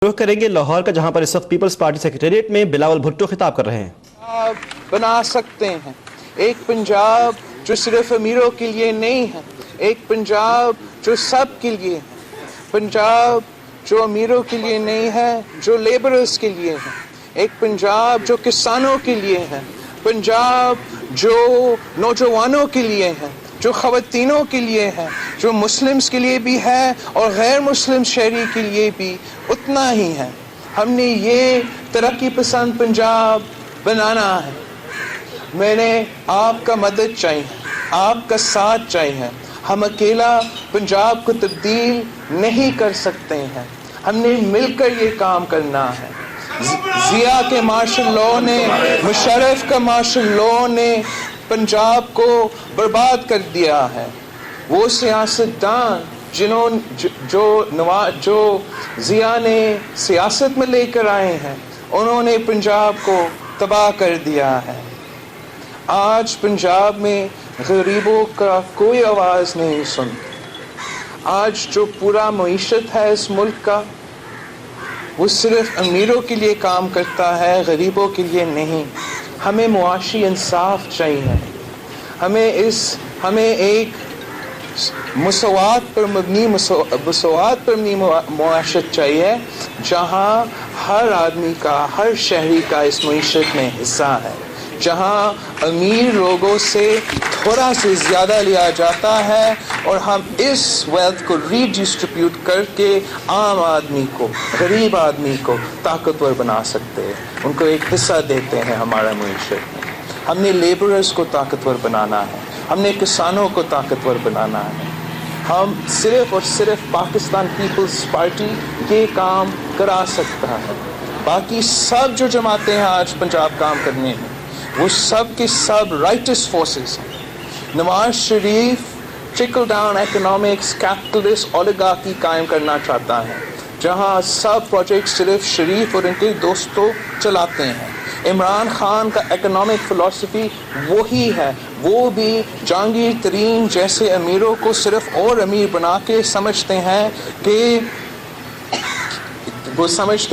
رخ کریں گے لاہور کا، جہاں پر اس وقت پیپلز پارٹی سیکریٹریٹ میں بلاول بھٹو خطاب کر رہے ہیں۔ بنا سکتے ہیں ایک پنجاب جو صرف امیروں کے لیے نہیں ہے، ایک پنجاب جو سب کے لیے ہے، پنجاب جو امیروں کے لیے نہیں ہے، جو لیبررز کے لیے ہے، ایک پنجاب جو کسانوں کے لیے ہے، پنجاب جو نوجوانوں کے لیے ہے، جو خواتینوں کے لیے ہے، جو مسلمز کے لیے بھی ہے اور غیر مسلم شہری کے لیے بھی اتنا ہی ہے۔ ہم نے یہ ترقی پسند پنجاب بنانا ہے۔ میں نے آپ کا مدد چاہیے، آپ کا ساتھ چاہیے۔ ہم اکیلا پنجاب کو تبدیل نہیں کر سکتے ہیں، ہم نے مل کر یہ کام کرنا ہے۔ ضیاء کے مارشل لاء نے، مشرف کا مارشل لاء نے پنجاب کو برباد کر دیا ہے۔ وہ سیاستدان جو ضیاء نے سیاست میں لے کر آئے ہیں، انہوں نے پنجاب کو تباہ کر دیا ہے۔ آج پنجاب میں غریبوں کا کوئی آواز نہیں سنتا۔ آج جو پورا معیشت ہے اس ملک کا، وہ صرف امیروں کے لیے کام کرتا ہے، غریبوں کے لیے نہیں۔ ہمیں معاشی انصاف چاہیے، ہمیں ایک مساوات پر مبنی معاشرت چاہیے، جہاں ہر آدمی کا، ہر شہری کا اس معیشت میں حصہ ہے، جہاں امیر لوگوں سے تھوڑا سے زیادہ لیا جاتا ہے اور ہم اس ویلتھ کو ری ڈسٹریبیوٹ کر کے عام آدمی کو، غریب آدمی کو طاقتور بنا سکتے ہیں، ان کو ایک حصہ دیتے ہیں ہمارا معیشت میں۔ ہم نے لیبررز کو طاقتور بنانا ہے، ہم نے کسانوں کو طاقتور بنانا ہے۔ ہم صرف اور صرف پاکستان پیپلز پارٹی یہ کام کرا سکتا ہے۔ باقی سب جو جماعتیں ہیں آج پنجاب کام کرنے میں، وہ سب کے سب رائٹس فورسز ہیں۔ Nawaz Sharif trickle down economics, capitalist اولیگارکی قائم کرنا چاہتا ہے، جہاں سب پروجیکٹ صرف شریف اور ان کے دوستوں چلاتے ہیں۔ عمران خان کا اکنامک فلسفی وہی ہے، وہ بھی جہانگیر ترین جیسے امیروں کو صرف اور امیر بنا کے سمجھتے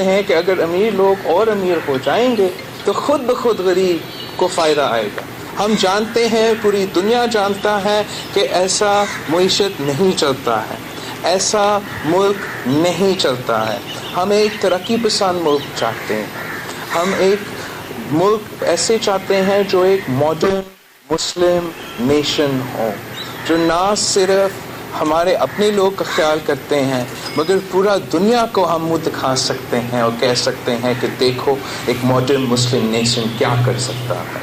ہیں کہ اگر امیر لوگ اور امیر ہو جائیں گے تو خود بخود غریب کو فائدہ آئے گا۔ ہم جانتے ہیں، پوری دنیا جانتا ہے کہ ایسا معیشت نہیں چلتا ہے، ایسا ملک نہیں چلتا ہے۔ ہم ایک ترقی پسند ملک چاہتے ہیں، ہم ایک ملک ایسے چاہتے ہیں جو ایک ماڈرن مسلم نیشن ہو، جو نہ صرف ہمارے اپنے لوگ کا خیال کرتے ہیں، مگر پورا دنیا کو ہم منہ دکھا سکتے ہیں اور کہہ سکتے ہیں کہ دیکھو ایک ماڈرن مسلم نیشن کیا کر سکتا ہے۔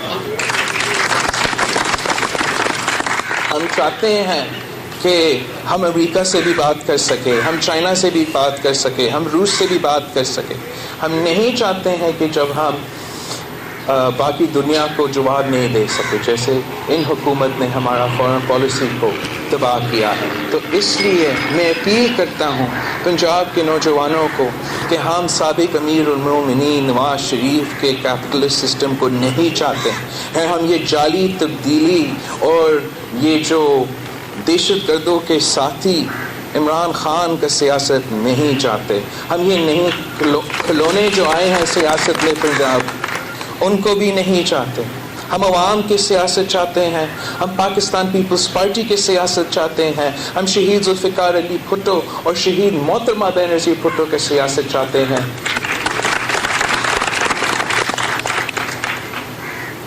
ہم چاہتے ہیں کہ ہم امریکہ سے بھی بات کر سکیں، ہم چائنا سے بھی بات کر سکیں، ہم روس سے بھی بات کر سکیں۔ ہم نہیں چاہتے ہیں کہ جب ہم باقی دنیا کو جواب نہیں دے سکے، جیسے ان حکومت نے ہمارا فارن پالیسی کو تباہ کیا ہے۔ تو اس لیے میں اپیل کرتا ہوں پنجاب کے نوجوانوں کو کہ ہم سابق امیر المومنین نواز شریف کے کیپٹلسٹ سسٹم کو نہیں چاہتے ہیں۔ ہم یہ جعلی تبدیلی اور یہ جو دہشت گردوں کے ساتھی عمران خان کا سیاست نہیں چاہتے۔ ہم یہ نہیں کھلونے جو آئے ہیں سیاست میں پنجاب، ان کو بھی نہیں چاہتے۔ ہم عوام کی سیاست چاہتے ہیں، ہم پاکستان پیپلز پارٹی کی سیاست چاہتے ہیں، ہم شہید ذوالفقار علی بھٹو اور شہید محترمہ بینظیر بھٹو کی سیاست چاہتے ہیں۔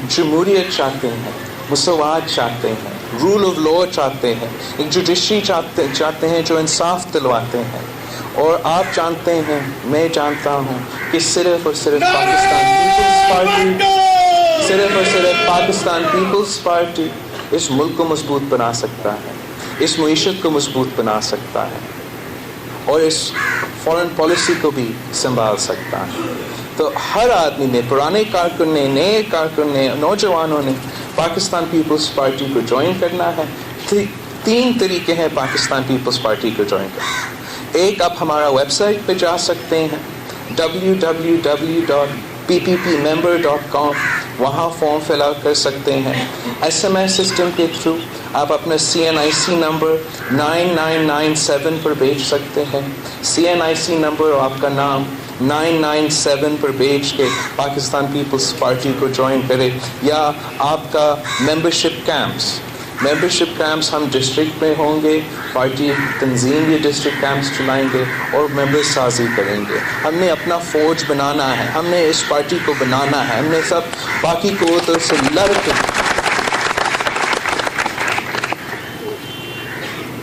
جمہوریت چاہتے ہیں، مساوات چاہتے ہیں، رول آف لاء چاہتے ہیں، ایک جوڈیشری چاہتے ہیں جو انصاف دلواتے ہیں۔ اور آپ جانتے ہیں، میں جانتا ہوں کہ صرف اور صرف پاکستان پیپلز پارٹی اس ملک کو مضبوط بنا سکتا ہے، اس معیشت کو مضبوط بنا سکتا ہے اور اس فارن پالیسی کو بھی سنبھال سکتا ہے۔ تو ہر آدمی نے، پرانے کارکن نے، نئے کارکن نے، نوجوانوں نے پاکستان پیپلز پارٹی کو جوائن کرنا ہے۔ 3 طریقے ہیں پاکستان پیپلز پارٹی کو جوائن کرنا۔ ایک، آپ ہمارا ویب سائٹ پہ جا سکتے ہیں www.pppmember.com، وہاں فارم فل آؤٹ کر سکتے ہیں۔ SMS سسٹم کے تھرو آپ اپنا CNIC نمبر 9997 پر بھیج سکتے ہیں۔ CNIC نمبر اور آپ کا نام 997 پر بھیج کے پاکستان پیپلز پارٹی کو جوائن کرے, یا آپ کا ممبرشپ کیمپس ہم ڈسٹرکٹ میں ہوں گے, پارٹی تنظیم یہ ڈسٹرکٹ کیمپس چلائیں گے اور ممبر سازی کریں گے. ہم نے اپنا فوج بنانا ہے, ہم نے اس پارٹی کو بنانا ہے, ہم نے سب باقی قوتوں سے لڑ کے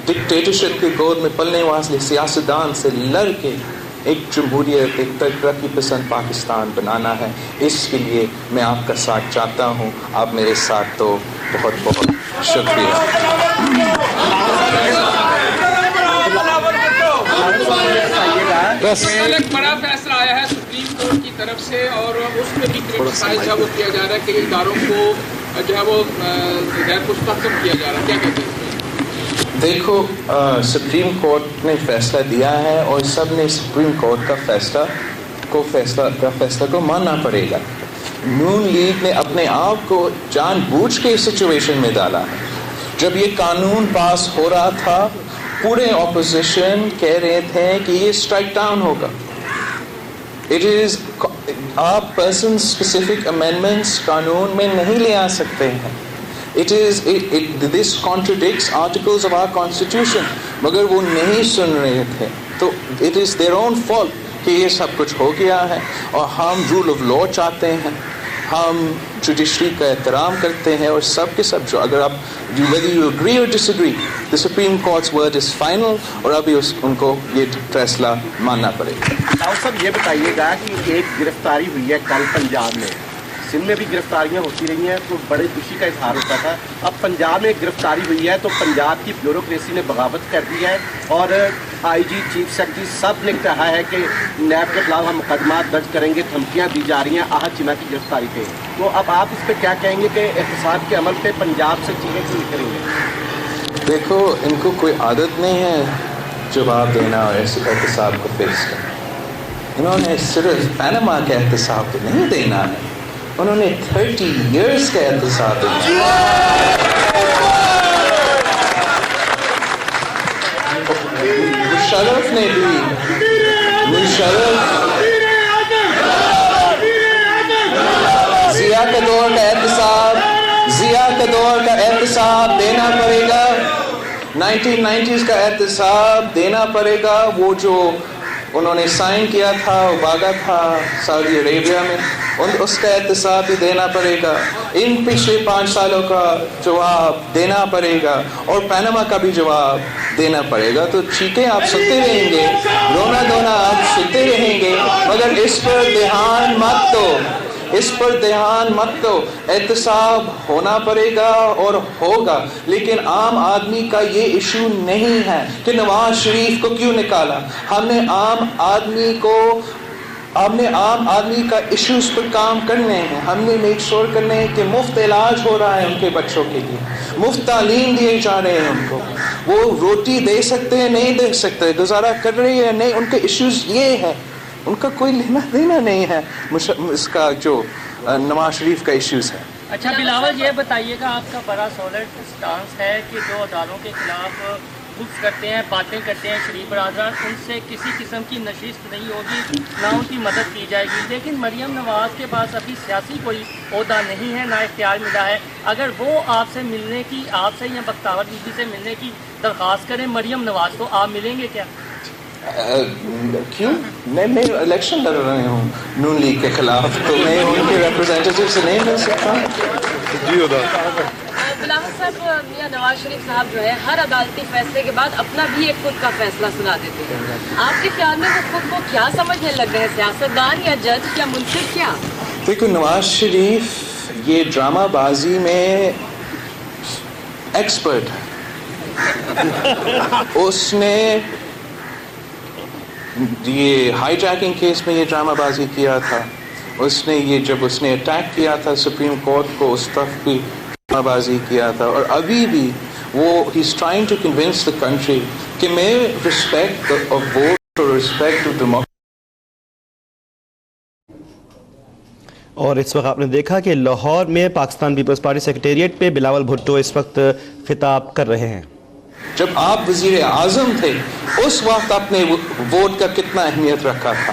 ڈکٹیٹرشپ کے گود میں پلنے والے سیاستدان سے لڑ کے ایک جمہوریت, ایک ترقی پسند پاکستان بنانا ہے. اس کے لیے میں آپ کا ساتھ چاہتا ہوں, آپ میرے ساتھ تو بہت بہت شکریہ. بس ایک بڑا فیصلہ آیا ہے سپریم کورٹ کی طرف سے, اور اس میں بھی کرٹیسائز وہ کیا جا رہا ہے کہ اداروں کو جو ہے وہ غیر مستحکم کیا جا رہا ہے, کیا کہتے ہیں؟ دیکھو, سپریم کورٹ نے فیصلہ دیا ہے اور سب نے سپریم کورٹ کا فیصلہ کو ماننا پڑے گا. نون لیگ نے اپنے آپ کو جان بوجھ کے اس سچویشن میں ڈالا ہے. جب یہ قانون پاس ہو رہا تھا, پورے اپوزیشن کہہ رہے تھے کہ یہ اسٹرائک ڈاؤن ہوگا. آپ پرسن اسپیسیفک امینڈمنٹس قانون میں نہیں لے آ سکتے ہیں. This contradicts articles of our constitution. مگر وہ نہیں سن رہے تھے, تو it is their own fault کہ یہ سب کچھ ہو گیا ہے. اور ہم رول آف لا چاہتے ہیں, ہم جوڈیشری کا احترام کرتے ہیں, اور سب کے سب جو اگر آپ whether you agree or disagree, the Supreme Court's word is final, اور ابھی ان کو یہ فیصلہ ماننا پڑے گا. راؤ صاحب یہ بتائیے گا کہ ایک گرفتاری ہوئی ہے کل پنجاب میں, سندھ میں بھی گرفتاریاں ہوتی رہی ہیں تو بڑے خوشی کا اظہار ہوتا تھا. اب پنجاب میں ایک گرفتاری ہوئی ہے تو پنجاب کی بیوروکریسی نے بغاوت کر دی ہے, اور آئی جی, چیف سیکرٹری سب نے کہا ہے کہ نیب کے خلاف ہم مقدمات درج کریں گے, دھمکیاں دی جا رہی ہیں احد چیمہ کی گرفتاری پہ. تو اب آپ اس پہ کیا کہیں گے کہ احتساب کے عمل پہ پنجاب سے چیزیں کیوں نہیں کریں گے؟ دیکھو, ان کو کوئی عادت نہیں ہے جواب دینا اور ایسے احتساب کو فکس کرنا. انہوں نے صرف پیناما کا احتساب تو نہیں دینا ہے, انہوں نے 30 years کا احتساب دینا. مشرف نے بھی ضیاء کا دور کا احتساب دینا پڑے گا, 1990s کا احتساب دینا پڑے گا. وہ جو انہوں نے سائن کیا تھا, وہ بھاگا تھا سعودی عربیہ میں, اس کا احتساب بھی دینا پڑے گا. ان پچھلے 5 سالوں کا جواب دینا پڑے گا, اور پیناما کا بھی جواب دینا پڑے گا. تو چیخیں آپ سنتے رہیں گے, رونا دھونا آپ سنتے رہیں گے, مگر اس پر دھیان مت دو. احتساب ہونا پڑے گا اور ہوگا, لیکن عام آدمی کا یہ ایشو نہیں ہے کہ نواز شریف کو کیوں نکالا. ہم نے عام آدمی کا ایشوز پر کام کرنے ہیں. ہم نے میک شور کرنے ہیں کہ مفت علاج ہو رہا ہے ان کے بچوں کے لیے, مفت تعلیم دیے جا رہے ہیں ان کو, وہ روٹی دے سکتے ہیں نہیں دے سکتے, گزارا کر رہے ہیں نہیں, ان کے ایشوز یہ ہے, ان کا کوئی لینا دینا نہیں ہے اس کا جو نواز شریف کا ایشوز ہے. اچھا بلاول, یہ بتائیے گا آپ کا بڑا سالڈ سٹانس ہے کہ جو عدالتوں کے خلاف بکس کرتے ہیں, باتیں کرتے ہیں شریف برادران, ان سے کسی قسم کی نشست نہیں ہوگی, نہ ان کی مدد کی جائے گی. لیکن مریم نواز کے پاس ابھی سیاسی کوئی عہدہ نہیں ہے, نہ اختیار ملا ہے. اگر وہ آپ سے ملنے کی, آپ سے یا بختاور بی بی سے ملنے کی درخواست کریں مریم نواز, تو آپ ملیں گے کیا؟ کیوں؟ میں الیکشن لڑ رہے ہوں نون لیگ کے خلاف, تو میں ان کے ریپرزینٹیو سے نہیں مل سکتا. جی ہوتا بلاول صاحب, میاں نواز شریف صاحب جو ہے ہر عدالتی فیصلے کے بعد اپنا بھی ایک خود کا فیصلہ سنا دیتے ہیں. آپ کے خیال میں وہ خود کو کیا سمجھنے لگ رہے ہیں, سیاستدان یا جج یا منصف کیا؟ دیکھو, نواز شریف یہ ڈرامہ بازی میں ایکسپرٹ ہے. اس نے یہ ہائی جیکنگ کیس میں یہ ڈرامہ بازی کیا تھا, اس نے یہ جب اس نے اٹیک کیا تھا سپریم کورٹ کو, اس طرف بھی ڈرامہ بازی کیا تھا, اور ابھی بھی وہ ہی is trying to convince the country کہ میں رسپیکٹ آف ووٹ اور رسپیکٹ آف ڈیموکریسی. اور اس وقت آپ نے دیکھا کہ لاہور میں پاکستان پیپلز پارٹی سیکریٹریٹ پہ بلاول بھٹو اس وقت خطاب کر رہے ہیں. جب آپ وزیر اعظم تھے اس وقت آپ نے ووٹ کا کتنا اہمیت رکھا تھا,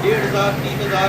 1,500 3,000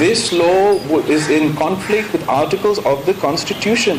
This law is in conflict with articles of the Constitution.